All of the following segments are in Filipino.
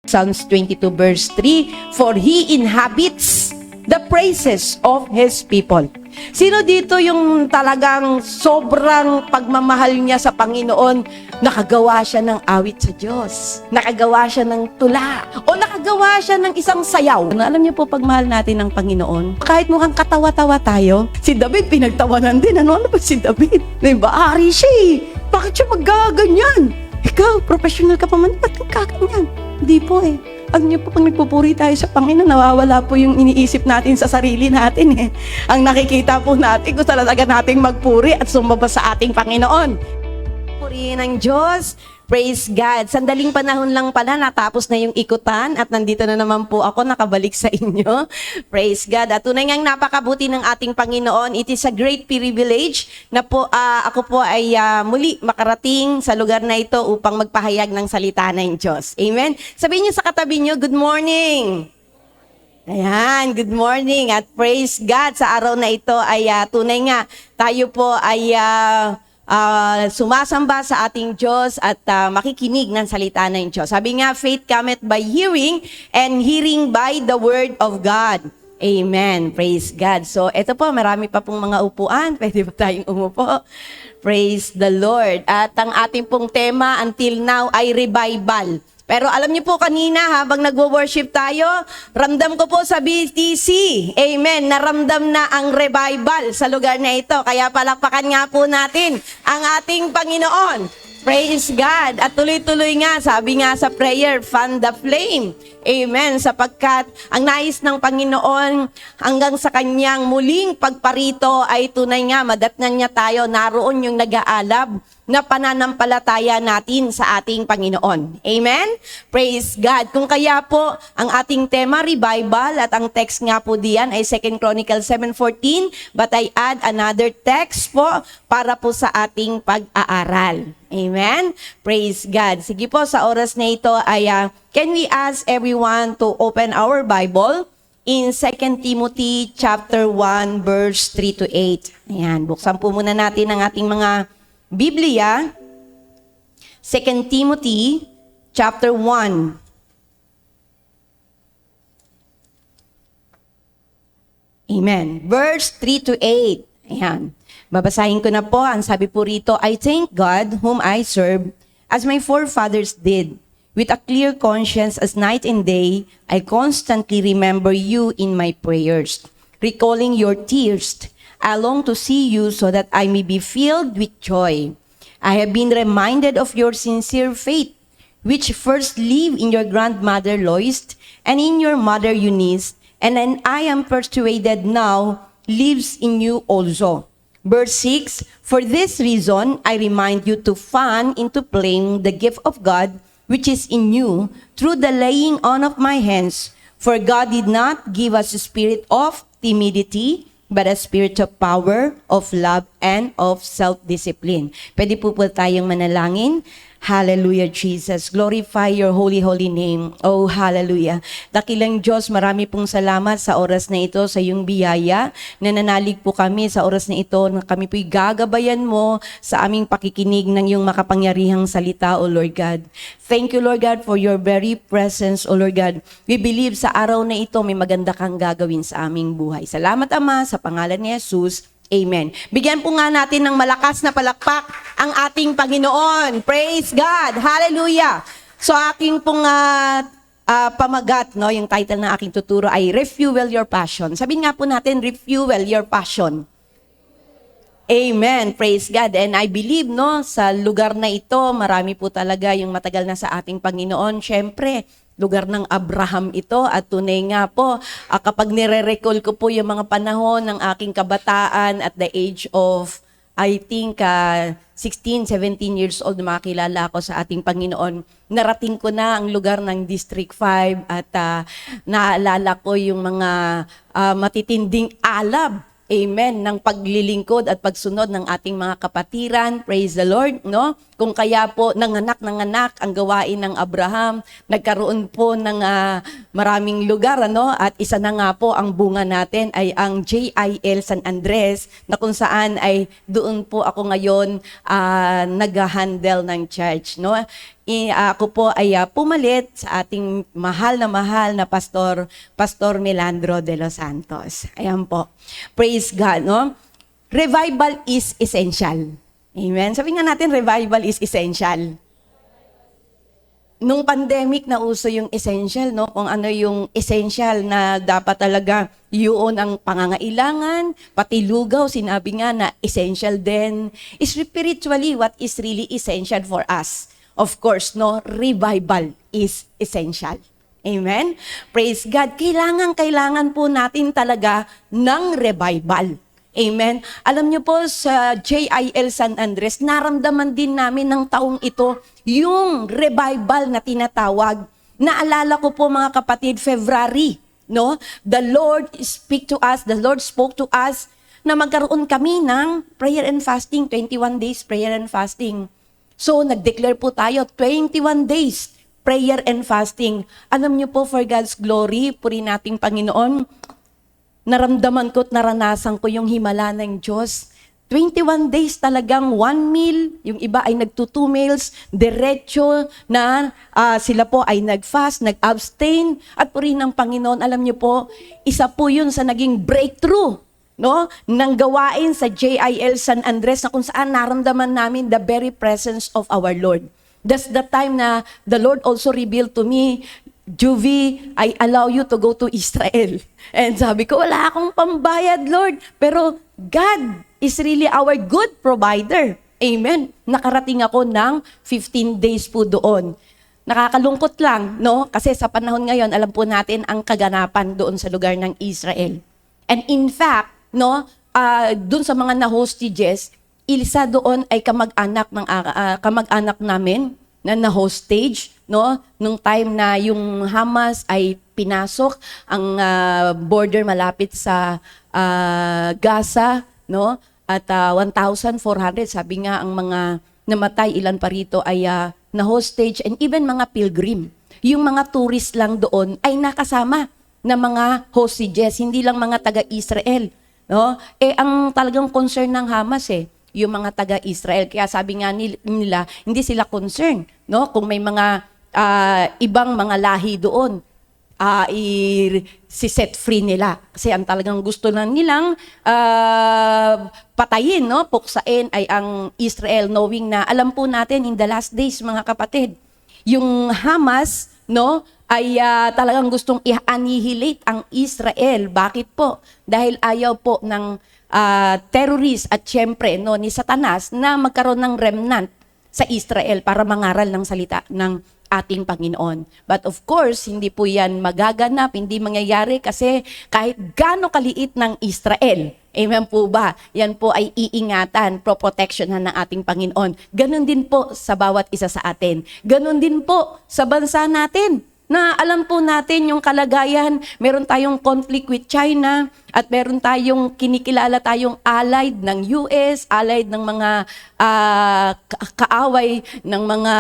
Psalms 22 verse 3, "For He inhabits the praises of His people." Sino dito yung talagang sobrang pagmamahal niya sa Panginoon, nakagawa siya ng awit sa Diyos, nakagawa siya ng tula, o nakagawa siya ng isang sayaw? Alam niyo po, pagmahal natin ng Panginoon, kahit mukhang katawa-tawa tayo, si David pinagtawanan din. Ano ba si David? Diba? Ari siya eh. Bakit siya magaganyan? Ikaw, professional ka pa man, ba't kaganyan? Hindi po eh. Alam niyo po, pag nagpupuri tayo sa Panginoon, nawawala po yung iniisip natin sa sarili natin eh. Ang nakikita po natin, kung talaga nating magpuri at sumamba sa ating Panginoon. Purihin ng Diyos. Praise God. Sandaling panahon lang pala, natapos na yung ikutan at nandito na naman po ako, nakabalik sa inyo. Praise God. At tunay ngang napakabuti ng ating Panginoon. It is a great privilege na po ako po ay muli makarating sa lugar na ito upang magpahayag ng salita ng Diyos. Amen. Sabihin niyo sa katabi niyo, good morning. Ayan, good morning at praise God. Sa araw na ito ay tunay nga tayo po ay sumasamba sa ating Diyos at makikinig ng salita ng Diyos. Sabi nga, faith cometh by hearing and hearing by the word of God. Amen. Praise God. So, ito po, marami pa pong mga upuan. Pwede ba tayong umupo? Praise the Lord. At ang ating pong tema until now ay revival. Pero alam niyo po kanina habang nagwo-worship tayo, ramdam ko po sa BTC, amen, naramdam na ang revival sa lugar na ito. Kaya palakpakan nga po natin ang ating Panginoon. Praise God. At tuloy-tuloy nga, sabi nga sa prayer, fan the flame. Amen. Sapagkat ang nais ng Panginoon hanggang sa kanyang muling pagparito ay tunay nga, madatnan niya tayo, naroon yung nag-aalab na pananampalataya natin sa ating Panginoon. Amen? Praise God. Kung kaya po, ang ating tema, revival, at ang text nga po diyan ay 2 Chronicles 7:14, but I add another text po para po sa ating pag-aaral. Amen? Praise God. Sige po, sa oras na ito ay, can we ask everyone to open our Bible in 2 Timothy chapter 1, verse 3 to 8. Ayan, buksan po muna natin ang ating mga Biblia, 2 Timothy chapter 1. Amen. Verse 3 to 8. Ayan. Babasahin ko na po. Ang sabi po rito, I thank God whom I serve as my forefathers did. With a clear conscience as night and day, I constantly remember you in my prayers, recalling your tears. I long to see you so that I may be filled with joy. I have been reminded of your sincere faith, which first lived in your grandmother Lois and in your mother Eunice, and then I am persuaded now lives in you also. Verse 6, for this reason I remind you to fan into flame the gift of God which is in you through the laying on of my hands. For God did not give us a spirit of timidity, but a spirit of power, of love, and of self-discipline. Pwede po tayong manalangin. Hallelujah, Jesus. Glorify your holy, holy name. Oh, hallelujah. Dakilang Diyos, marami pong salamat sa oras na ito, sa iyong biyaya. Nananalig po kami sa oras na ito na kami po'y gagabayan mo sa aming pakikinig ng iyong makapangyarihang salita, O Lord God. Thank you, Lord God, for your very presence, O Lord God. We believe sa araw na ito may maganda kang gagawin sa aming buhay. Salamat, Ama, sa pangalan ni Jesus. Amen. Bigyan po nga natin ng malakas na palakpak ang ating Panginoon. Praise God. Hallelujah. So aking pong pamagat, no, yung title ng aking tuturo ay Refuel Your Passion. Sabihin nga po natin, Refuel Your Passion. Amen. Praise God. And I believe, no, sa lugar na ito, marami po talaga yung matagal na sa ating Panginoon. Siyempre, lugar ng Abraham ito at tunay nga po, kapag nire-recall ko po yung mga panahon ng aking kabataan at the age of, I think, 16, 17 years old, makakilala ako sa ating Panginoon. Narating ko na ang lugar ng District 5 at naalala ko yung mga matitinding alab, amen, ng paglilingkod at pagsunod ng ating mga kapatiran. Praise the Lord, no? Kung kaya po, nanganak ang gawain ng Abraham, nagkaroon po ng maraming lugar, ano? At isa na nga po ang bunga natin ay ang JIL San Andres, na kung saan ay doon po ako ngayon nag-handle ng church, no? ako po ay pumalit sa ating mahal na Pastor Melandro de los Santos. Ayan po. Praise God, no? Revival is essential. Amen. Sabi nga natin, revival is essential. Nung pandemic na uso yung essential, no? Kung ano yung essential na dapat talaga yun ang pangangailangan, pati lugaw, sinabi nga na essential din. Spiritually, what is really essential for us? Of course, no? Revival is essential. Amen? Praise God. Kailangan po natin talaga ng revival. Amen. Alam niyo po sa JIL San Andres, naramdaman din namin ng taong ito yung revival na tinatawag. Naalala ko po mga kapatid, February, no? The Lord spoke to us na magkaroon kami ng prayer and fasting, 21 days prayer and fasting. So nag-declare po tayo, 21 days prayer and fasting. Alam niyo po, for God's glory, purihin nating Panginoon, naramdaman ko at naranasan ko yung himala ng Diyos. 21 days talagang 1 meal, yung iba ay nagto 2 meals, diretso na sila po ay nag-fast, nag-abstain, at purihin ng Panginoon. Alam niyo po, isa po yun sa naging breakthrough, no, ng gawain sa JIL San Andres na kung saan naramdaman namin the very presence of our Lord. That's the time na the Lord also revealed to me, Juvie, I allow you to go to Israel. And sabi ko, wala akong pambayad, Lord. Pero God is really our good provider. Amen. Nakarating ako ng 15 days po doon. Nakakalungkot lang, no? Kasi sa panahon ngayon, alam po natin ang kaganapan doon sa lugar ng Israel. And in fact, no, doon sa mga na-hostages, isa doon ay kamag-anak namin na hostage, no, nung time na yung Hamas ay pinasok ang border malapit sa Gaza, no, at 1,400, sabi nga ang mga namatay, ilan pa rito ay na hostage, and even mga pilgrim, yung mga tourist lang doon ay nakasama na mga hostages, hindi lang mga taga-Israel, no. Ang talagang concern ng Hamas yung mga taga-Israel. Kaya sabi nga nila, hindi sila concerned, no? Kung may mga ibang mga lahi doon, si-set free nila. Kasi ang talagang gusto lang nilang patayin, no? Puksain ay ang Israel, knowing na alam po natin in the last days, mga kapatid, yung Hamas, no, ay talagang gustong i-annihilate ang Israel. Bakit po? Dahil ayaw po ng terrorist at syempre no, ni Satanas na magkaroon ng remnant sa Israel para mangaral ng salita ng ating Panginoon. But of course, hindi po yan magaganap, hindi mangyayari kasi kahit gaano kaliit ng Israel, amen po ba? Yan po ay iingatan, proprotectionhan ng ating Panginoon. Ganon din po sa bawat isa sa atin. Ganon din po sa bansa natin. Na alam po natin yung kalagayan, meron tayong conflict with China at meron tayong kinikilala tayong allied ng US, allied ng mga kaaway ng mga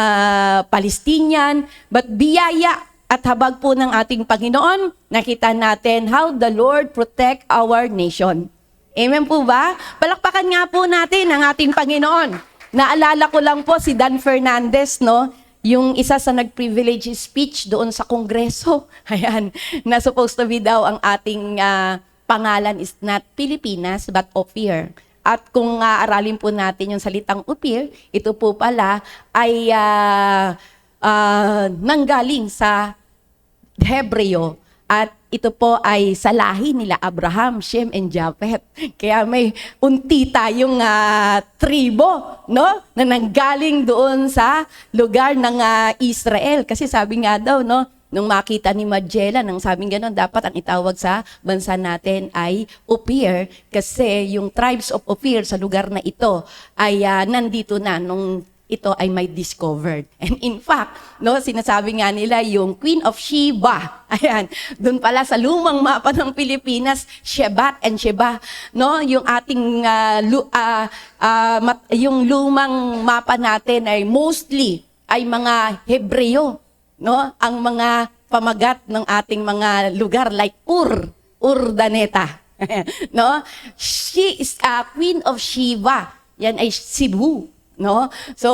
Palestinian. But biyaya at habag po ng ating Panginoon, nakita natin how the Lord protect our nation. Amen po ba? Palakpakan nga po natin ang ating Panginoon. Naalala ko lang po si Dan Fernandez, no? Yung isa sa nag-privilege speech doon sa Kongreso, ayan, na supposed to be daw ang ating pangalan is not Pilipinas but Ophir. At kung aralin po natin yung salitang Ophir, ito po pala ay nanggaling sa Hebreo at ito po ay sa lahi nila Abraham, Shem, and Japheth. Kaya may unti tayong tribo, no? Na nanggaling doon sa lugar ng Israel. Kasi sabi nga daw, no? Nung makita ni Magellan, nang sabing gano'n, dapat ang itawag sa bansa natin ay Ophir. Kasi yung tribes of Ophir sa lugar na ito ay nandito na nung ito ay may discovered. And in fact, no, sinasabi nga nila yung Queen of Sheba. Ayan, doon pala sa lumang mapa ng Pilipinas, Shebat and Sheba, no, yung ating yung lumang mapa natin ay mostly ay mga Hebreo, no, ang mga pamagat ng ating mga lugar like Urdaneta. No? She is a Queen of Sheba. Yan ay Cebu. No? So,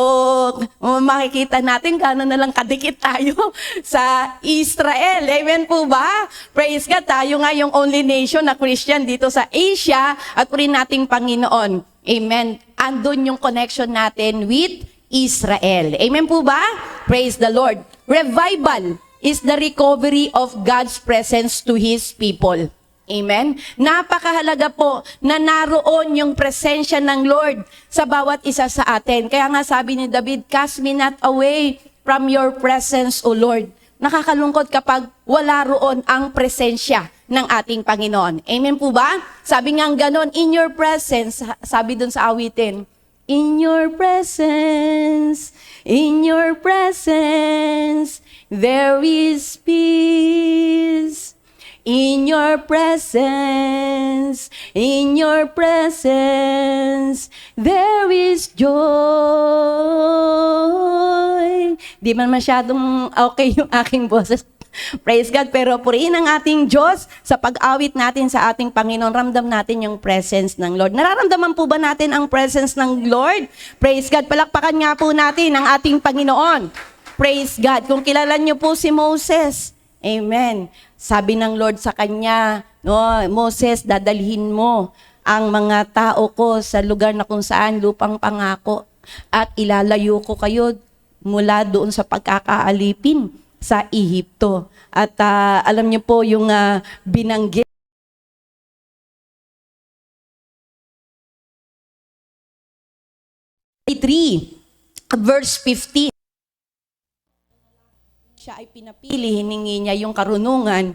makikita natin gaano na lang kadikit tayo sa Israel. Amen po ba? Praise God, tayo nga yung only nation na Christian dito sa Asia at rin nating Panginoon. Amen. Andun yung connection natin with Israel. Amen po ba? Praise the Lord. Revival is the recovery of God's presence to His people. Amen? Napakahalaga po na naroon yung presensya ng Lord sa bawat isa sa atin. Kaya nga sabi ni David, cast me not away from your presence, O Lord. Nakakalungkot kapag wala roon ang presensya ng ating Panginoon. Amen po ba? Sabi nga ganon, in your presence, sabi dun sa awitin, in your presence, there is peace. In your presence, there is joy. Di man masyadong okay yung aking boses. Praise God. Pero purihin ang ating Diyos sa pag-awit natin sa ating Panginoon. Ramdam natin yung presence ng Lord. Nararamdaman po ba natin ang presence ng Lord? Praise God. Palakpakan nga po natin ang ating Panginoon. Praise God. Kung kilala niyo po si Moses, amen. Sabi ng Lord sa kanya, no, Moses, dadalhin mo ang mga tao ko sa lugar na kung saan lupang pangako at ilalayo ko kayo mula doon sa pagkakaalipin sa Ehipto. At alam niyo po yung binanggit 3 verse 15. Siya ay pinapili, hiningi niya yung karunungan.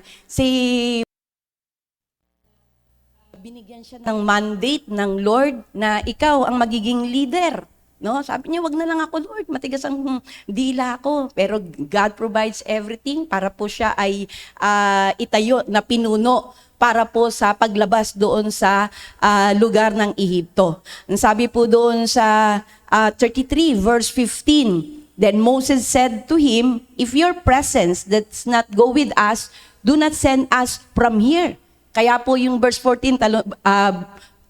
Binigyan siya ng mandate ng Lord na ikaw ang magiging leader. No? Sabi niya, wag na lang ako, Lord, matigas ang dila ko. Pero God provides everything para po siya ay itayo na pinuno para po sa paglabas doon sa lugar ng Ehipto. Sabi po doon sa 33 verse 15, then Moses said to him, if your presence does not go with us, do not send us from here. Kaya po yung verse 14,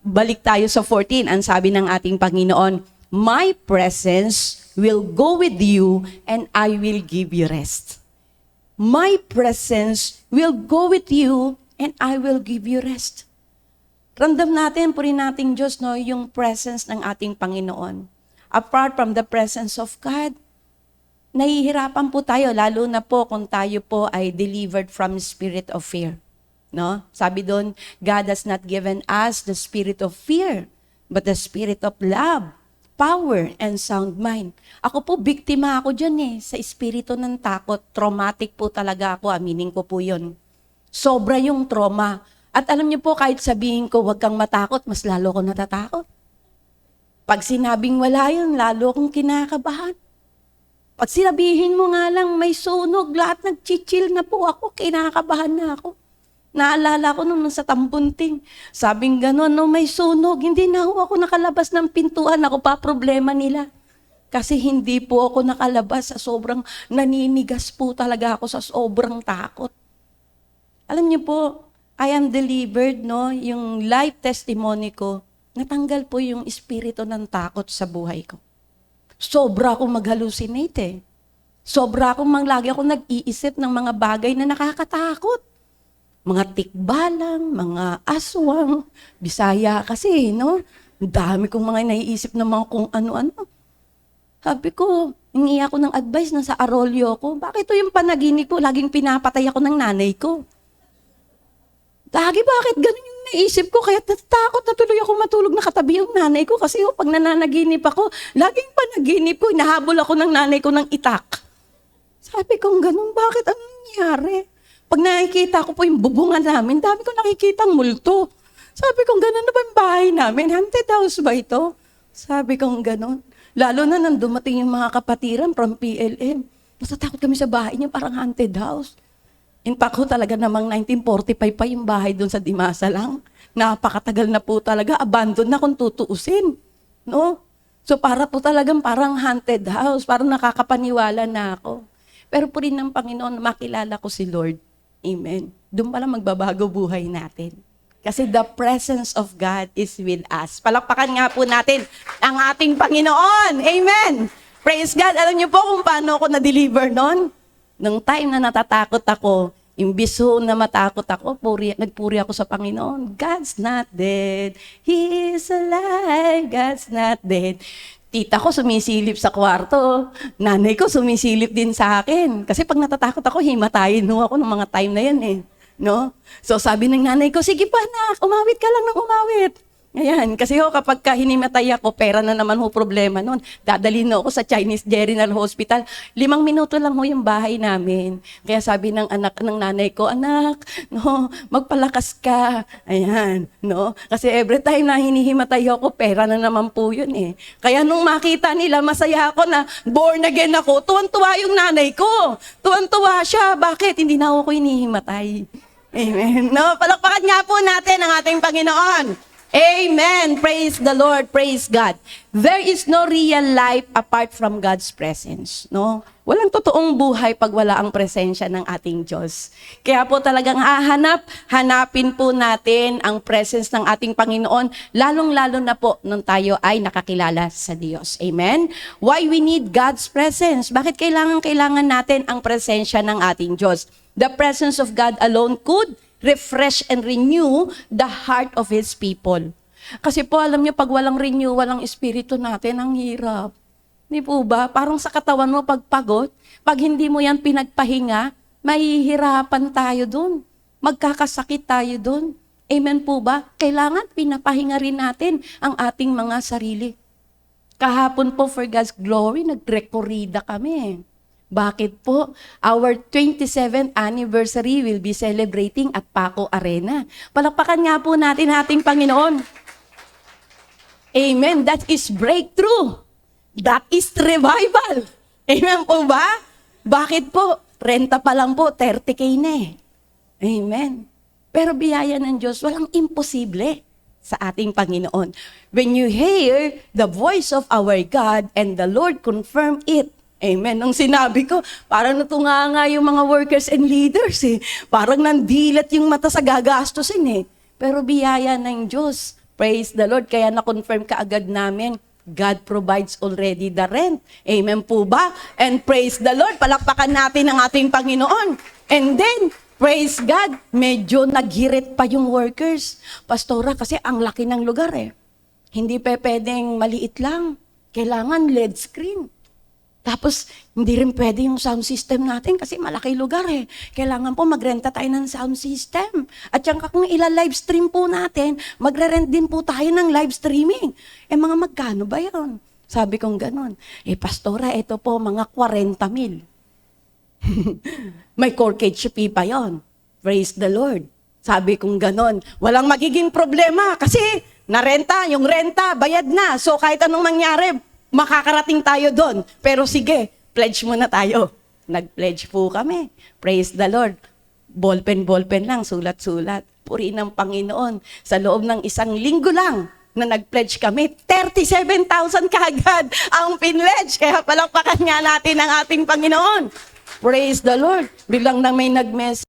balik tayo sa 14, ang sabi ng ating Panginoon, my presence will go with you and I will give you rest. My presence will go with you and I will give you rest. Ramdam natin, puri nating Diyos, no, yung presence ng ating Panginoon. Apart from the presence of God, nahihirapan po tayo, lalo na po kung tayo po ay delivered from spirit of fear. No? Sabi doon, God has not given us the spirit of fear, but the spirit of love, power, and sound mind. Ako po, biktima ako dyan sa espiritu ng takot. Traumatic po talaga ako, aminin ko po yun. Sobra yung trauma. At alam niyo po, kahit sabihin ko, huwag kang matakot, mas lalo ko natatakot. Pag sinabing wala yun, lalo akong kinakabahan. Pag sinabihin mo nga lang, may sunog, lahat nag-chill na po ako, kinakabahan na ako. Naalala ko nung sa Tambunting, sabing gano'n, no, may sunog, hindi na ako nakalabas ng pintuan, ako pa problema nila. Kasi hindi po ako nakalabas sa sobrang naninigas po talaga ako sa sobrang takot. Alam niyo po, I am delivered, no, yung life testimony ko, natanggal po yung espiritu ng takot sa buhay ko. Sobra akong mag-hallucinate Sobra akong lagi akong nag-iisip ng mga bagay na nakakatakot. Mga tikbalang, mga aswang, Bisaya kasi, no? Ang dami kong mga naiisip ng mga kung ano-ano. Sabi ko, hingi ako ng advice na sa Arroyo ko. Bakit ito yung panaginip ko? Laging pinapatay ako ng nanay ko. Bakit ganun yung naisip ko? Kaya natatakot na tuloy ako matulog na katabi yung nanay ko. Kasi pag nananaginip ako, laging panaginip ko, hinahabol ako ng nanay ko ng itak. Sabi ko, ganun, bakit? Anong nangyari? Pag nakikita ko po yung bubungan namin, dami ko nakikitang multo. Sabi ko, ganun na ba yung bahay namin? Haunted house ba ito? Sabi ko, ganun. Lalo na nang dumating yung mga kapatiran from PLM. Natatakot kami sa bahay niya, parang haunted house. In fact, talaga namang 1945 pa yung bahay doon sa Dimasa lang. Napakatagal na po talaga, abandon na kung tutuusin. No? So para po talagang parang haunted house, parang nakakapaniwala na ako. Pero po rin ng Panginoon, makilala ko si Lord. Amen. Doon pala magbabago buhay natin. Kasi the presence of God is with us. Palakpakan nga po natin ang ating Panginoon. Amen! Praise God! Alam niyo po kung paano ako na-deliver noon? Nung time na natatakot ako, imbis na matakot ako, nagpuri ako sa Panginoon. God's not dead. He is alive. God's not dead. Tita ko sumisilip sa kwarto. Nanay ko sumisilip din sa akin. Kasi pag natatakot ako, himatayin ako ng mga time na yan eh. No? So sabi ng nanay ko, sige pa anak, umawit ka lang ng umawit. Ayan, kasi kapag hinimatay ako, pera na naman problema nun. Dadalhin ako sa Chinese General Hospital. 5 minuto lang yung bahay namin. Kaya sabi ng nanay ko, anak, no, magpalakas ka. Ayan, no. Kasi every time na hinihimatay ako, pera na naman po yun eh. Kaya nung makita nila, masaya ako na born again ako, tuwan-tuwa yung nanay ko. Tuwan-tuwa siya. Bakit? Hindi na ako hinihimatay. Amen. No, palakpakan nga po natin ang ating Panginoon. Amen. Praise the Lord. Praise God. There is no real life apart from God's presence. No? Walang totoong buhay pag wala ang presensya ng ating Diyos. Kaya po talagang hanapin po natin ang presence ng ating Panginoon, lalong-lalo na po nung tayo ay nakakilala sa Diyos. Amen? Why we need God's presence? Bakit kailangan natin ang presensya ng ating Diyos? The presence of God alone could refresh and renew the heart of His people. Kasi po, alam niyo, pag walang renewal ang espiritu natin, ang hirap. Di po ba? Parang sa katawan mo, pagpagod, pag hindi mo yan pinagpahinga, mahihirapan tayo dun. Magkakasakit tayo dun. Amen po ba? Kailangan pinapahinga rin natin ang ating mga sarili. Kahapon po, for God's glory, nagrekorida kami. Bakit po? Our 27th anniversary will be celebrating at Paco Arena. Palakpakan nga po natin ating Panginoon. Amen. That is breakthrough. That is revival. Amen po ba? Bakit po? Renta pa lang po, 30K na eh. Amen. Pero biyaya ng Diyos, walang imposible sa ating Panginoon. When you hear the voice of our God and the Lord confirm it, amen. Nung sinabi ko, parang natunganga yung mga workers and leaders eh. Parang nandilat yung mata sa gagastusin eh. Pero biyaya ng Diyos. Praise the Lord. Kaya na-confirm kaagad namin, God provides already the rent. Amen po ba? And praise the Lord. Palakpakan natin ang ating Panginoon. And then, praise God, medyo naghirit pa yung workers. Pastora, kasi ang laki ng lugar eh. Hindi pa pwedeng maliit lang. Kailangan LED screen. Tapos, hindi rin pwede yung sound system natin kasi malaki lugar eh. Kailangan po magrenta tayo ng sound system. At yan kung ila-live stream po natin, magre-rent din po tayo ng live streaming. Mga magkano ba yun? Sabi kong ganon. Pastora, ito po mga 40,000. May corkage fee pa yon. Praise the Lord. Sabi kong ganon. Walang magiging problema kasi yung renta, bayad na. So kahit anong mangyari, makakarating tayo doon. Pero sige, pledge muna tayo. Nag-pledge po kami. Praise the Lord. Ballpen lang, sulat-sulat. Purihin ng Panginoon. Sa loob ng 1 linggo lang na nag-pledge kami, 37,000 kaagad ang pinledge. Kaya palakpakan nga natin ang ating Panginoon. Praise the Lord. Bilang na may nag-message.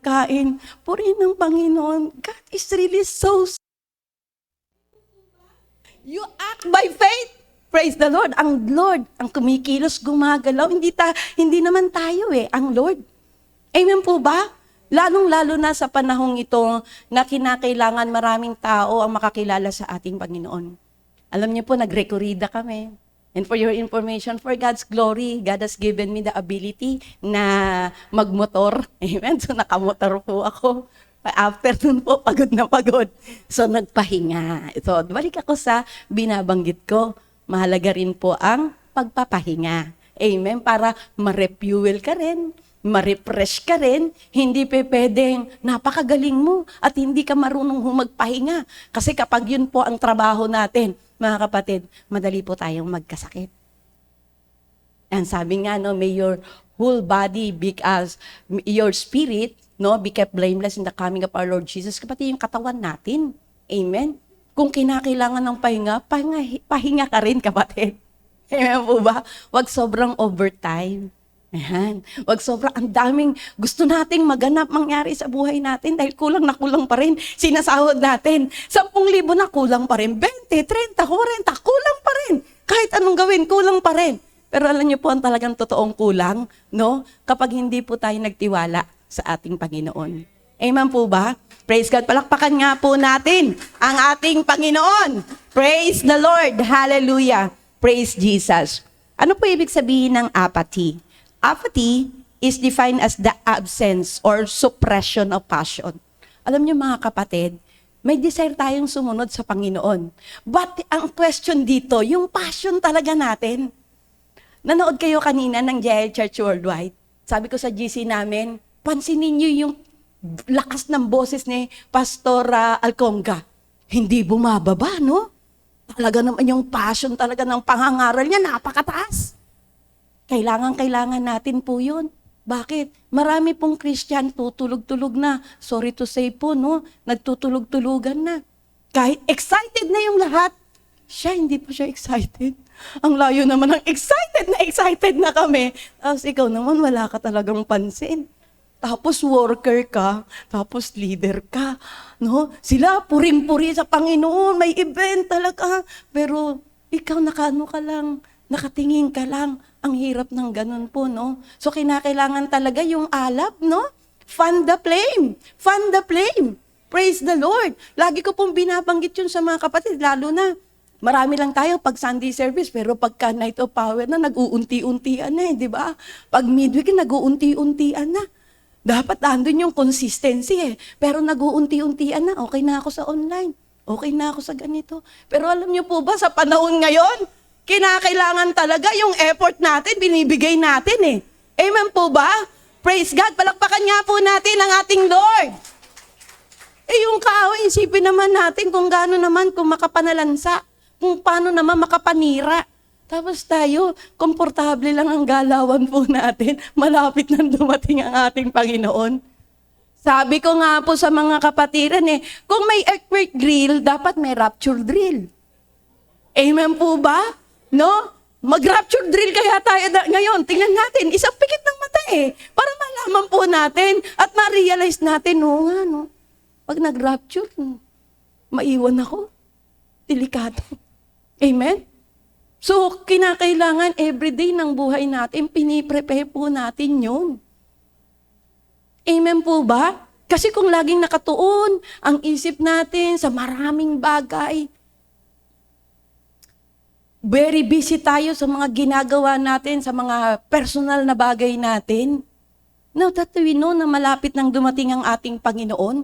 Kain. Purihin ng Panginoon. God is really so. You act by faith. Praise the Lord. Ang Lord, ang kumikilos, gumagalaw. Hindi naman tayo eh, ang Lord. Amen po ba? Lalong-lalo na sa panahong ito na kinakailangan maraming tao ang makakilala sa ating Panginoon. Alam niyo po, nagrekorida kami. And for your information, for God's glory, God has given me the ability na magmotor. Amen? So nakamotor po ako. After nun po, pagod na pagod. So, nagpahinga. So, balik ako sa binabanggit ko. Mahalaga rin po ang pagpapahinga. Amen? Para ma-refuel ka rin, ma-refresh ka rin. Hindi pwedeng napakagaling mo at hindi ka marunong magpahinga. Kasi kapag yun po ang trabaho natin, mga kapatid, madali po tayong magkasakit. And sabi nga, may your whole body, because your spirit, be kept blameless in the coming of our Lord Jesus. Kapatid, yung katawan natin. Amen? Kung kinakailangan ng pahinga ka rin, kapatid. Amen po ba? Huwag sobrang overtime. Ayan. Wag sobra, ang daming gusto nating maganap mangyari sa buhay natin dahil kulang na kulang pa rin. Sinasahod natin. 10,000 na kulang pa rin. 20, 30, 40, kulang pa rin. Kahit anong gawin, kulang pa rin. Pero alam niyo po ang talagang totoong kulang, no? Kapag hindi po tayo nagtiwala sa ating Panginoon. Amen po ba? Praise God. Palakpakan nga po natin ang ating Panginoon. Praise the Lord. Hallelujah. Praise Jesus. Ano po ibig sabihin ng apathy? Apathy is defined as the absence or suppression of passion. Alam niyo mga kapatid, may desire tayong sumunod sa Panginoon. But ang question dito, yung passion talaga natin. Nanood kayo kanina ng JL Church Worldwide. Sabi ko sa GC namin, pansinin niyo yung lakas ng boses ni Pastor Alconga. Hindi bumababa, no? Talaga naman yung passion talaga ng pangangaral niya, napakataas. Kailangan natin po yun. Bakit? Marami pong Christian tutulog-tulog na. Sorry to say po, no? Nagtutulog-tulugan na. Kahit excited na yung lahat, siya, hindi pa siya excited. Ang layo naman ng excited na kami. Tapos ikaw naman, wala ka talagang pansin. Tapos worker ka, tapos leader ka. No? Sila puring-puri sa Panginoon, may event talaga. Pero ikaw nakano ka lang, nakatingin ka lang. Ang hirap ng ganun po, no? So kinakailangan talaga yung alab, no? Fan the flame. Fan the flame. Praise the Lord. Lagi ko pong binabanggit yun sa mga kapatid, lalo na marami lang tayo pag Sunday service, pero pagka night of power na, nag-uunti-untian na di ba? Pag midweek, nag-uunti-untian na. Dapat andun yung consistency Pero nag-uunti-untian na, okay na ako sa online. Okay na ako sa ganito. Pero alam niyo po ba, sa panahon ngayon, kinakailangan talaga yung effort natin, binibigay natin Amen po ba? Praise God. Palakpakan nga po natin ang ating Lord. Yung kaaway, isipin naman natin kung gaano naman, kung makapanalansa, kung paano naman makapanira. Tapos tayo, komportable lang ang galawan po natin. Malapit nang dumating ang ating Panginoon. Sabi ko nga po sa mga kapatiran kung may earthquake drill, dapat may rapture drill. Amen po ba? No? Mag-rapture drill kaya tayo ngayon. Tingnan natin, isang pikit ng mata para malaman po natin at ma-realize natin, no? Pag nag-rapture, maiwan ako. Delikado. Amen? So, kinakailangan everyday ng buhay natin, piniprepare po natin yun. Amen po ba? Kasi kung laging nakatuon ang isip natin sa maraming bagay, very busy tayo sa mga ginagawa natin, sa mga personal na bagay natin. Now that we know na malapit nang dumating ang ating Panginoon,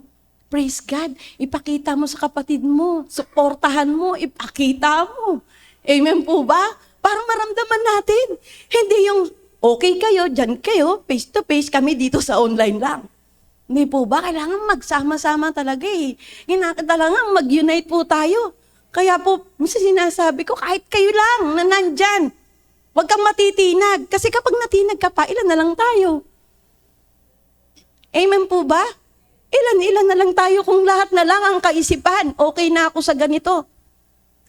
praise God, ipakita mo sa kapatid mo, suportahan mo, ipakita mo. Amen po ba? Para maramdaman natin. Hindi yung okay kayo, dyan kayo, face to face, kami dito sa online lang. Hindi po ba? Kailangan magsama-sama talaga Kailangan mag-unite po tayo. Kaya po, minsan sinasabi ko, kahit kayo lang na nandyan, huwag kang matitinag. Kasi kapag natinag ka pa, ilan na lang tayo? Amen po ba? Ilan na lang tayo kung lahat na lang ang kaisipan. Okay na ako sa ganito.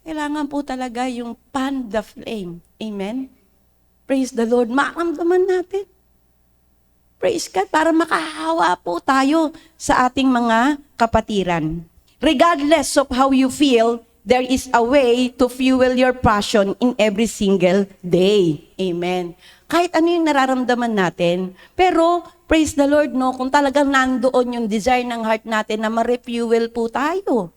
Kailangan po talaga yung fan the flame. Amen? Praise the Lord. Maramdaman natin. Praise God. Para makahawa po tayo sa ating mga kapatiran. Regardless of how you feel, there is a way to fuel your passion in every single day. Amen. Kahit ano yung nararamdaman natin, pero praise the Lord, no, kung talagang nandoon yung desire ng heart natin na ma-refuel po tayo.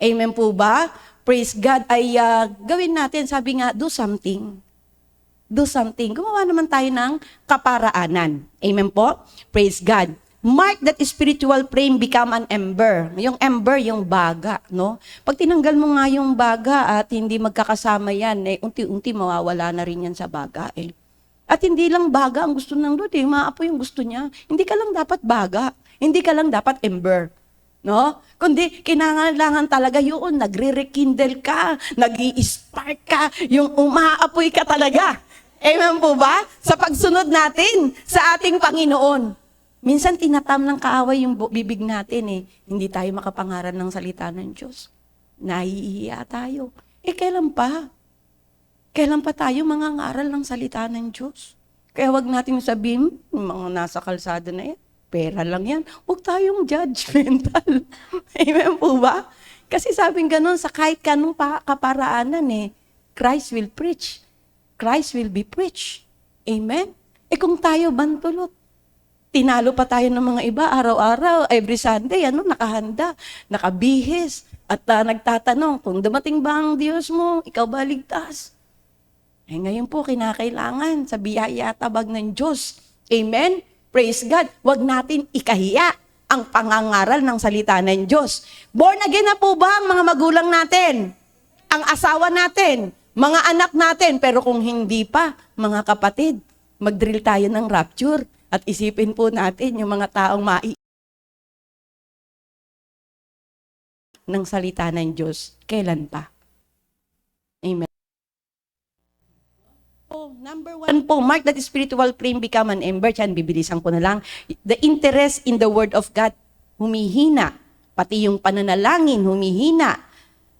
Amen po ba? Praise God, ay gawin natin, sabi nga, do something. Do something. Gumawa naman tayo ng kaparaanan. Amen po? Praise God. Mark that spiritual flame become an ember. Yung ember, yung baga, no? Pag tinanggal mo nga yung baga at hindi magkakasama yan, unti-unti mawawala na rin yan sa baga, At hindi lang baga ang gusto ng Lord, maapoy yung gusto niya. Hindi ka lang dapat baga. Hindi ka lang dapat ember. No? Kundi, kinangailangan talaga yun, nagre-rekindle ka, nag-i-spark ka, yung umaapoy ka talaga. Amen po ba? Sa pagsunod natin sa ating Panginoon. Minsan tinatam ng kaaway yung bibig natin Hindi tayo makapangaral ng salita ng Diyos. Nahihiya tayo. Kailan pa? Kailan pa tayo mangangaral ng salita ng Diyos? Kaya wag natin sabihin, "Hmm, mga nasa kalsada na yan, pera lang yan." Huwag tayong judgmental. Amen po ba? Kasi sabing ganun, sa kahit kanong kaparaanan Christ will preach. Christ will be preached. Amen? Kung tayo bantulot, tinalo pa tayo ng mga iba, araw-araw, every Sunday, nakahanda, nakabihis, at nagtatanong, kung dumating ba ang Diyos mo, ikaw ba ligtas? Ngayon po, kinakailangan sa biyaya at tabag ng Diyos. Amen? Praise God. Huwag natin ikahiya ang pangangaral ng salita ng Diyos. Born again na po ba ang mga magulang natin? Ang asawa natin? Mga anak natin? Pero kung hindi pa, mga kapatid, mag-drill tayo ng rapture at isipin po natin yung mga taong ng salita ng Diyos. Kailan pa? Amen. Number 1 po, mark that spiritual flame become an ember. Yan, bibilisan ko na lang. The interest in the Word of God, humihina. Pati yung pananalangin, humihina.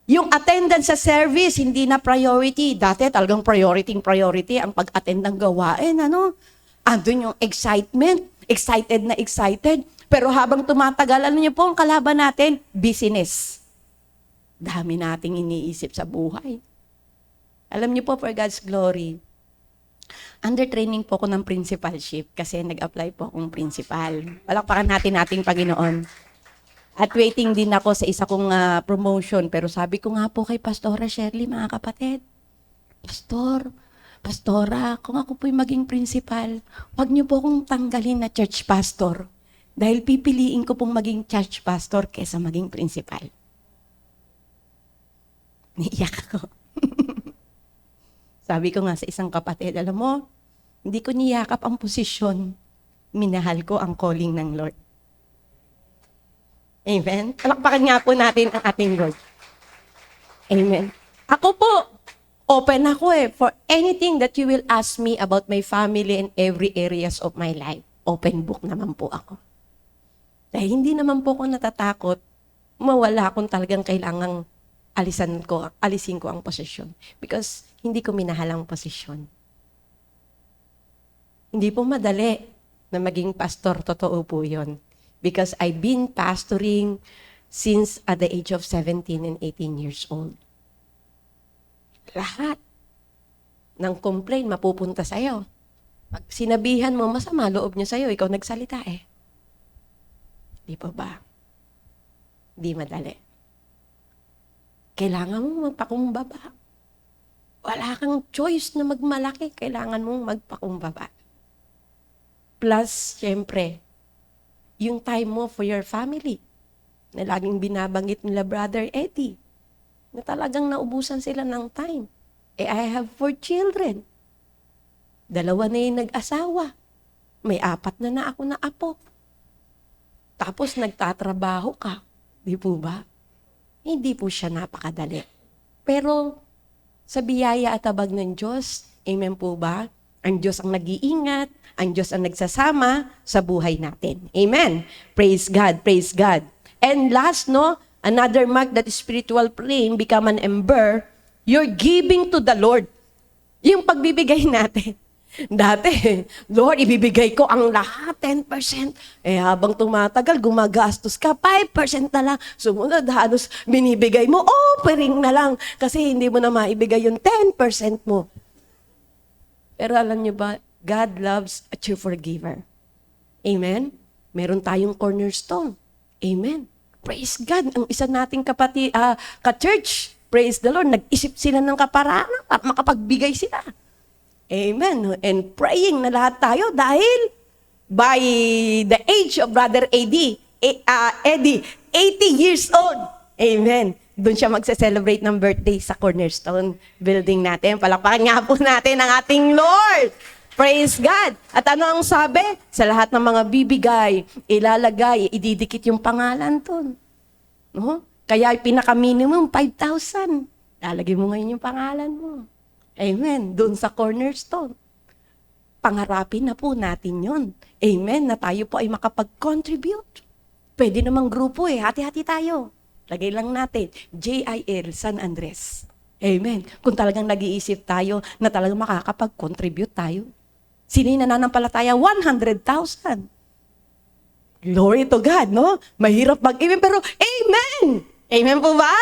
Yung attendance sa service, hindi na priority. Dati talagang priority ang pag-attend ng gawain. Andun yung excitement, excited na excited. Pero habang tumatagal, niyo po ang kalaban natin? Business. Dami nating iniisip sa buhay. Alam niyo po, for God's glory, under training po ako ng principalship kasi nag-apply po akong principal. Palakpakan natin ating Panginoon. At waiting din ako sa isa kong promotion. Pero sabi ko nga po kay Pastora Shirley, mga kapatid, Pastora, kung ako po'y maging principal, huwag niyo po akong tanggalin na church pastor. Dahil pipiliin ko pong maging church pastor kesa maging principal. Naiyak ako. Sabi ko nga sa isang kapatid, alam mo, hindi ko niyakap ang posisyon. Minahal ko ang calling ng Lord. Amen? Palakpakan nga po natin ang ating Lord. Amen. Ako po, open ako for anything that you will ask me about my family and every areas of my life. Open book naman po ako. Dahil hindi naman po ako natatakot, mawala kung talagang kailangang alisin ko ang posisyon. Because hindi ko minahal ang posisyon. Hindi po madali na maging pastor, totoo po yun. Because I've been pastoring since at the age of 17 and 18 years old. Lahat ng complaint mapupunta sa'yo. Pag sinabihan mo, masama loob niya sa'yo, ikaw nagsalita Di po ba? Di madali. Kailangan mong magpakumbaba. Wala kang choice na magmalaki. Kailangan mong magpakumbaba. Plus, syempre, yung time mo for your family. Na laging binabanggit nila Brother Eddie. Na talagang naubusan sila ng time. I have 4 children. 2 na yung nag-asawa. May 4 na ako na apo. Tapos nagtatrabaho ka. Di po ba? Hindi po siya napakadali. Pero sa biyaya at tabag ng Diyos, amen po ba? Ang Diyos ang nag-iingat, ang Diyos ang nagsasama sa buhay natin. Amen. Praise God, praise God. And last, another mark that spiritual flame become an ember, you're giving to the Lord. Yung pagbibigay natin. Dati, Lord, ibibigay ko ang lahat, 10%. Habang tumatagal, gumagastos ka, 5% na lang. Sumunod, halos binibigay mo, offering na lang. Kasi hindi mo na maibigay yung 10% mo. Pero alam niyo ba, God loves a cheerful giver. Amen? Meron tayong cornerstone. Amen. Praise God. Ang isa nating ka-church, praise the Lord, nag-isip sila ng kaparaan para makapagbigay sila. Amen. And praying na lahat tayo dahil by the age of Brother Eddie, 80 years old. Amen. Doon siya magse-celebrate ng birthday sa Cornerstone building natin. Palakpakan nga po natin ang ating Lord. Praise God. At ano ang sabi? Sa lahat ng mga bibigay, ilalagay, ididikit yung pangalan doon. Kaya pinaka-minimum, 5,000. Lalagay mo ngayon yung pangalan mo. Amen. Doon sa Cornerstone. Pangarapin na po natin yon. Amen. Na tayo po ay makapag-contribute. Pwede namang grupo hati-hati tayo. Lagay lang natin, JIL San Andres. Amen. Kung talagang nag-iisip tayo na talagang makakapag-contribute tayo. Sino yung nananampalataya? 100,000. Glory to God, no? Mahirap mag-amen, pero amen! Amen po ba?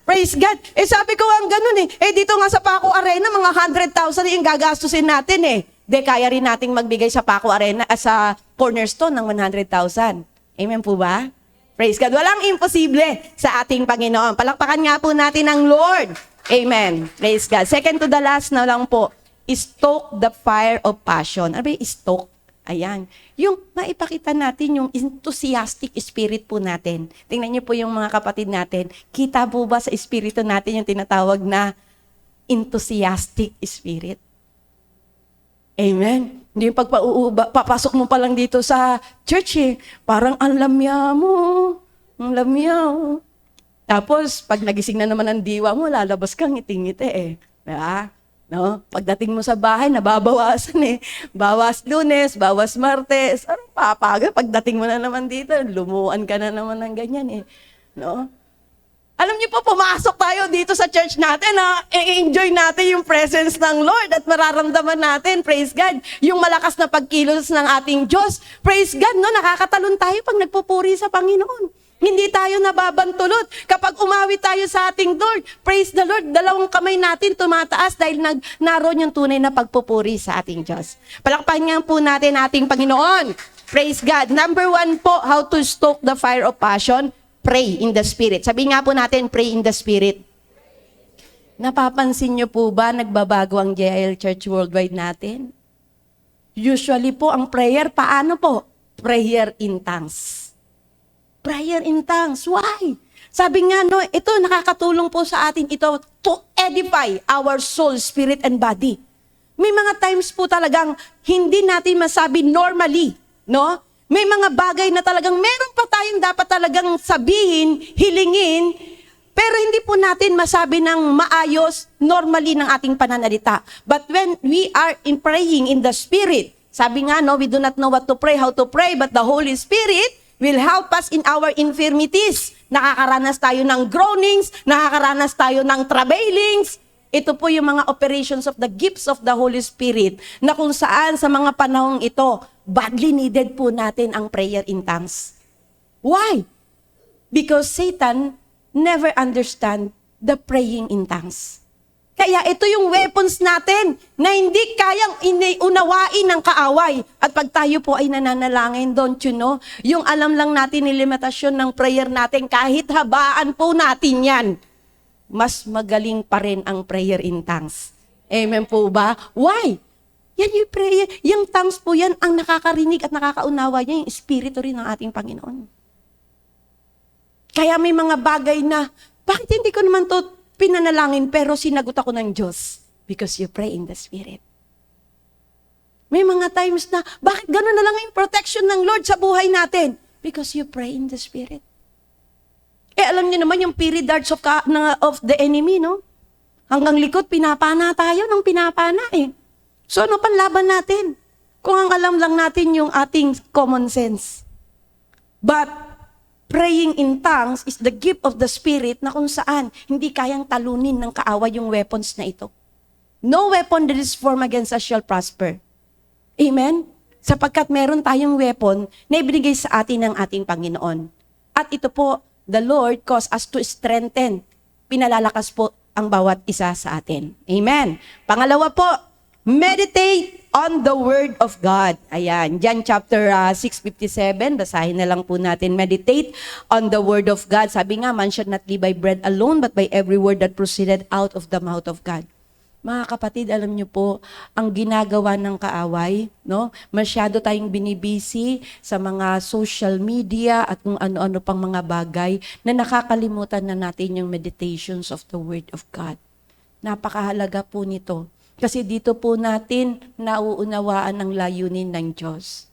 Praise God. Sabi ko ang ganun dito nga sa Paco Arena, mga 100,000 yung gagastusin natin kaya rin nating magbigay sa Paco Arena, sa Cornerstone ng 100,000. Amen po ba? Praise God. Walang imposible sa ating Panginoon. Palakpakan nga po natin ang Lord. Amen. Praise God. Second to the last na lang po, stoke the fire of passion. Ano ba yung stoke? Ayan. Yung maipakita natin yung enthusiastic spirit po natin. Tingnan niyo po yung mga kapatid natin. Kita po ba sa espiritu natin yung tinatawag na enthusiastic spirit? Amen. Hindi yung papasok mo pa lang dito sa church parang ang lamya mo. Ang lamya mo. Tapos, pag nagising na naman ang diwa mo, lalabas kang ngiti-ngiti Diba? No? Pagdating mo sa bahay, nababawasan Bawas Lunes, bawas Martes. Anong papaga? Pagdating mo na naman dito, lumuan ka na naman ng ganyan No? Alam niyo po, pumasok tayo dito sa church natin i-enjoy natin yung presence ng Lord at mararamdaman natin, praise God, yung malakas na pagkilos ng ating Diyos. Praise God, no? Nakakatalon tayo pag nagpupuri sa Panginoon. Hindi tayo nababantulot. Kapag umawi tayo sa ating Lord, praise the Lord, dalawang kamay natin tumataas dahil naroon yung tunay na pagpupuri sa ating Diyos. Palakpakan nga po natin ating Panginoon. Praise God. Number 1 po, how to stoke the fire of passion, pray in the Spirit. Sabi nga po natin, pray in the Spirit. Napapansin niyo po ba, nagbabago ang JIL Church Worldwide natin? Usually po, ang prayer, paano po? Prayer in tongues. Prayer in tongues. Why? Sabi nga, ito nakakatulong po sa atin ito to edify our soul, spirit, and body. May mga times po talagang hindi natin masabi normally, no? May mga bagay na talagang meron pa tayong dapat talagang sabihin, hilingin, pero hindi po natin masabi ng maayos, normally ng ating pananalita. But when we are praying in the Spirit, sabi nga, we do not know what to pray, how to pray, but the Holy Spirit will help us in our infirmities. Nakakaranas tayo ng groanings, nakakaranas tayo ng travailings. Ito po yung mga operations of the gifts of the Holy Spirit na kung saan sa mga panahong ito, badly needed po natin ang prayer in tongues. Why? Because Satan never understand the praying in tongues. Kaya ito yung weapons natin na hindi kayang unawain ng kaaway. At pag tayo po ay nananalangin, don't you know, yung alam lang natin yung limitasyon ng prayer natin, kahit habaan po natin yan, mas magaling pa rin ang prayer in tongues. Amen po ba? Why? Yan yung prayer, yung tongues po yan, ang nakakarinig at nakakaunawa niya, yung espiritu rin ng ating Panginoon. Kaya may mga bagay na, bakit hindi ko naman to pinanalangin, pero sinagot ako ng Diyos? Because you pray in the Spirit. May mga times na, bakit gano'n na lang yung protection ng Lord sa buhay natin? Because you pray in the Spirit. Alam niyo naman yung fiery darts of the enemy, no? Hanggang likod, pinapana tayo ng pinapana So ano panlaban natin? Kung ang alam lang natin yung ating common sense. But praying in tongues is the gift of the Spirit na kung saan hindi kayang talunin ng kaaway yung weapons na ito. No weapon that is formed against us shall prosper. Amen? Sapagkat meron tayong weapon na ibinigay sa atin ng ating Panginoon. At ito po, the Lord caused us to strengthen. Pinalalakas po ang bawat isa sa atin. Amen? Pangalawa po, meditate on the Word of God. Ayan, John chapter 6:57, basahin na lang po natin. Meditate on the Word of God. Sabi nga, man should not live by bread alone, but by every word that proceeded out of the mouth of God. Mga kapatid, alam niyo po, ang ginagawa ng kaaway, no? Masyado tayong binibisi sa mga social media at kung ano-ano pang mga bagay na nakakalimutan na natin yung meditations of the Word of God. Napakahalaga po nito. Kasi dito po natin nauunawaan ang layunin ng Diyos.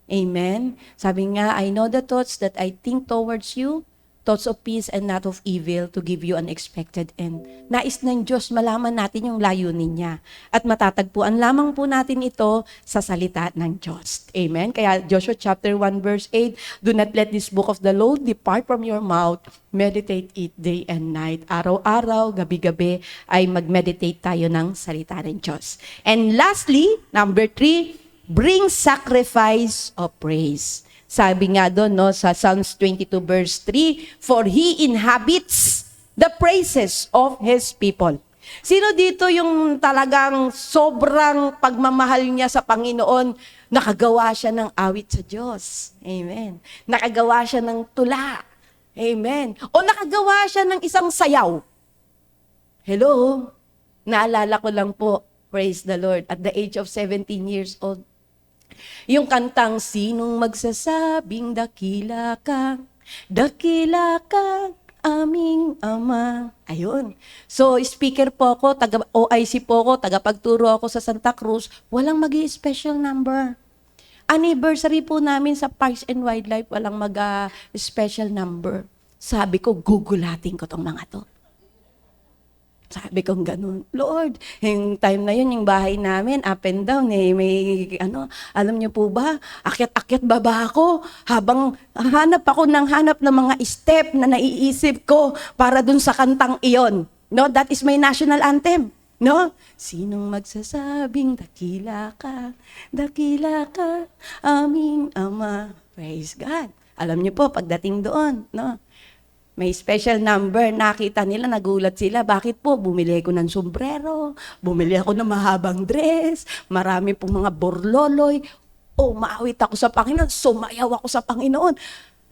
Amen? Sabi nga, I know the thoughts that I think towards you, thoughts of peace and not of evil, to give you an expected end. Nais ng Diyos malaman natin yung layunin niya. At matatagpuan lamang po natin ito sa salita ng Diyos. Amen? Kaya Joshua chapter 1 verse 8, do not let this book of the law depart from your mouth. Meditate it day and night. Araw-araw, gabi-gabi ay mag-meditate tayo ng salita ng Diyos. And lastly, number 3, bring sacrifice of praise. Sabi nga doon, no, sa Psalms 22 verse 3, for He inhabits the praises of His people. Sino dito yung talagang sobrang pagmamahal niya sa Panginoon, nakagawa siya ng awit sa Diyos? Amen. Nakagawa siya ng tula. Amen. O nakagawa siya ng isang sayaw. Hello? Naalala ko lang po, praise the Lord, at the age of 17 years old, yung kantang, sinong magsasabing dakila ka, aming Ama. Ayun. So, speaker po ako, taga OIC po ako, tagapagturo ako sa Santa Cruz, walang special number. Anniversary po namin sa Parks and Wildlife, walang special number. Sabi ko, gugulatin ko tong mga to. Sabi kong ganun, Lord, yung time na yun, yung bahay namin, up and down, may, alam niyo po ba, akyat-akyat baba ako, habang hanap ng mga step na naiisip ko para dun sa kantang iyon. No, that is my national anthem. No? Sinong magsasabing dakila ka, aming Ama. Praise God. Alam niyo po, pagdating doon, no? May special number, nakita nila, nagulat sila. Bakit po? Bumili ko ng sombrero, bumili ako ng mahabang dress, marami pong mga borloloy. Maawit ako sa Panginoon, sumayaw ako sa Panginoon.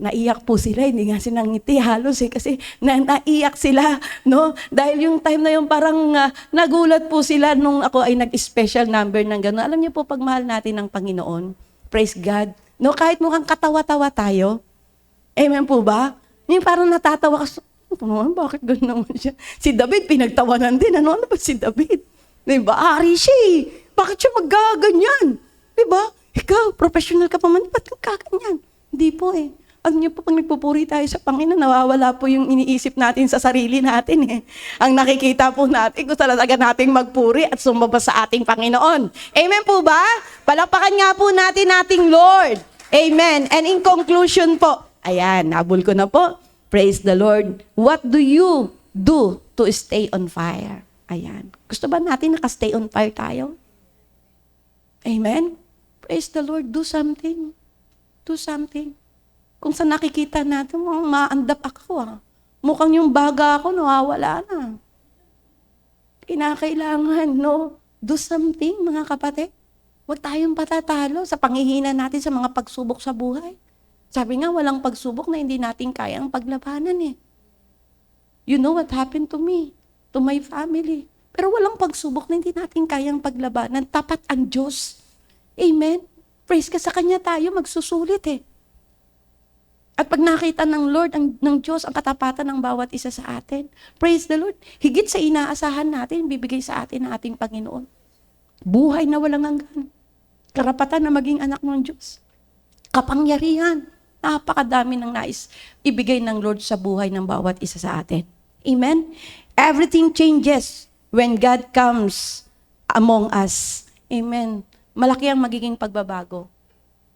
Naiyak po sila, hindi nga sinangiti halos kasi naiyak sila, no? Dahil yung time na yun parang nagulat po sila nung ako ay nag-special number ng gano'n. Alam niyo po, pag mahal natin ng Panginoon, praise God, no? Kahit mukhang katawa-tawa tayo, amen po ba? Yung parang natatawa ka, bakit gano'n naman siya? Si David, pinagtawanan din. Ano ba si David? Diba? Ari siya eh. Bakit siya maggaganyan? Diba? Ikaw, professional ka pa man, ba't kang kaganyan? Hindi po eh. Ano niyo po, pag nagpupuri tayo sa Panginoon, nawawala po yung iniisip natin sa sarili natin eh. Ang nakikita po natin, kung talaga nating magpuri at sumaba sa ating Panginoon. Amen po ba? Palakpakan nga po natin ating Lord. Amen. And in conclusion po, ayan, nabul ko na po. Praise the Lord. What do you do to stay on fire? Ayan. Gusto ba natin naka-stay on fire tayo? Amen? Praise the Lord. Do something. Do something. Kung sa nakikita natin, maandap ako Mukhang yung baga ako, nawawala na. Kinakailangan, no? Do something, mga kapatid. Huwag tayong patatalo sa panghihina natin sa mga pagsubok sa buhay. Sabi nga, walang pagsubok na hindi natin kayang paglabanan eh. You know what happened to me, to my family. Pero walang pagsubok na hindi natin kayang paglabanan. Tapat ang Diyos. Amen? Praise ka sa Kanya tayo, magsusulit eh. At pag nakita ng Lord, ng Diyos, ang katapatan ng bawat isa sa atin, praise the Lord, higit sa inaasahan natin, bibigay sa atin ng ating Panginoon. Buhay na walang hanggan. Karapatan na maging anak ng Diyos. Kapangyarihan. Napakadami ng nais ibigay ng Lord sa buhay ng bawat isa sa atin. Amen? Everything changes when God comes among us. Amen. Malaki ang magiging pagbabago.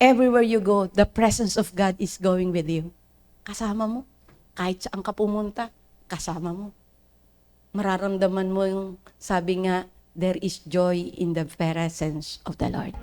Everywhere you go, the presence of God is going with you. Kasama mo. Kahit saan ka pumunta, kasama mo. Mararamdaman mo yung sabi nga, there is joy in the presence of the Lord.